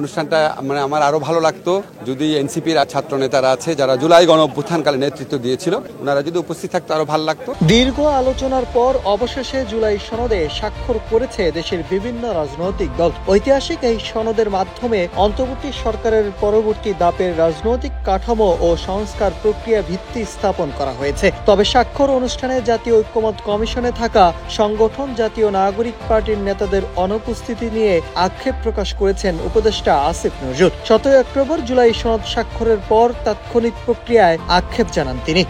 অনুষ্ঠানটা মানে আমার আরো ভালো লাগতো যদি এনসিপির ছাত্র নেতারা আছে যারা জুলাই গণ অভ্যুত্থানকালে নেতৃত্ব দিয়েছিল ওনারা যদি উপস্থিত থাকতো আরো ভালো লাগতো। দীর্ঘ আলোচনার পর অবশেষে জুলাই সনদে স্বাক্ষর করেছে দেশের বিভিন্ন রাজনৈতিক দল। ঐতিহাসিক এই সনদের মাধ্যমে অন্তর্বর্তী সরকারের পরবর্তী ধাপের রাজনৈতিক কাঠামো ও সংস্কার প্রক্রিয়া ভিত্তি স্থাপন করা হয়েছে। তবে স্বাক্ষর অনুষ্ঠানে জাতীয় ঐক্যমত কমিশনে থাকা সংগঠন জাতীয় নাগরিক পার্টির নেতাদের অনুপস্থিতি নিয়ে আক্ষেপ প্রকাশ করেছেন উপদেষ্টা আসিফ নজরুল। 17 অক্টোবর জুলাই সনদ স্বাক্ষরের পর তাৎক্ষণিক প্রক্রিয়ায় আক্ষেপ জানান তিনি।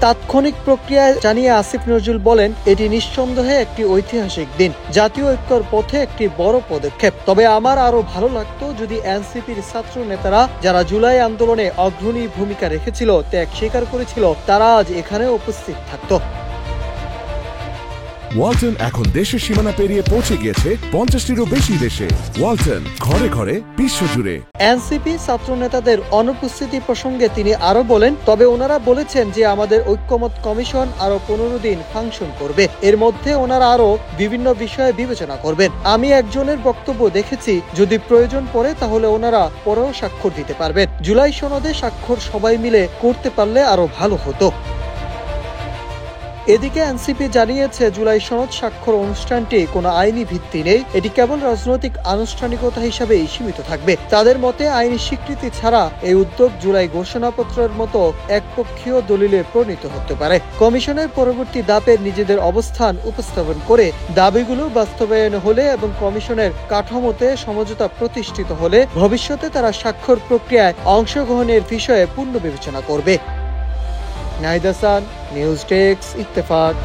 তাৎক্ষণিক প্রক্রিয়ায় জানিয়ে আসিফ নজরুল বলেন, এটি নিঃসন্দেহে একটি ঐতিহাসিক দিন, জাতীয় ঐক্যর পথে একটি বড় পদক্ষেপ। তবে আমার আরো ভালো লাগতো যদি এনসিপির ছাত্র নেতারা যারা জুলাই আন্দোলনে অগ্রণী ভূমিকা রেখেছিল, ত্যাগ স্বীকার করেছিল, তারা আজ এখানে উপস্থিত থাকতো। ওয়ালটন এখন দেশের সীমানা পেরিয়ে পৌঁছে গিয়েছে 50টিরও বেশি দেশে। ওয়ালটন, ঘরে ঘরে বিশ্বজুড়ে। এনসিপি ছাত্র নেতাদের অনুপস্থিতি প্রসঙ্গে তিনি আরো বলেন, তবে ওনারা বলেছেন যে আমাদের ঐক্যমত কমিশন আরো 15 দিন ফাংশন করবে। এর মধ্যে ওনারা আরো বিভিন্ন বিষয়ে বিবেচনা করবেন। আমি একজনের বক্তব্য দেখেছি, যদি প্রয়োজন পড়ে তাহলে ওনারা পরেও স্বাক্ষর দিতে পারবেন। জুলাই সনদে স্বাক্ষর সবাই মিলে করতে পারলে আরো ভালো হতো। এদিকে এনসিপি জানিয়েছে জুলাই সনদ স্বাক্ষর অনুষ্ঠানটি কোনো আইনি ভিত্তি নেই, এটি কেবল রাজনৈতিক আনুষ্ঠানিকতা হিসাবেই সীমিত থাকবে। তাদের মতে আইনি স্বীকৃতি ছাড়া এই উদ্যোগ জুলাই ঘোষণাপত্রের মতো একপক্ষীয় দলিলে পরিণত হতে পারে। কমিশনের পরবর্তী ধাপে নিজেদের অবস্থান উপস্থাপন করে দাবিগুলো বাস্তবায়ন হলে এবং কমিশনের কাঠামোতে সমঝোতা প্রতিষ্ঠিত হলে ভবিষ্যতে তারা স্বাক্ষর প্রক্রিয়ায় অংশগ্রহণের বিষয়ে পুনর্বিবেচনা করবে। Nahid Hasan, news desk, Ittefaq.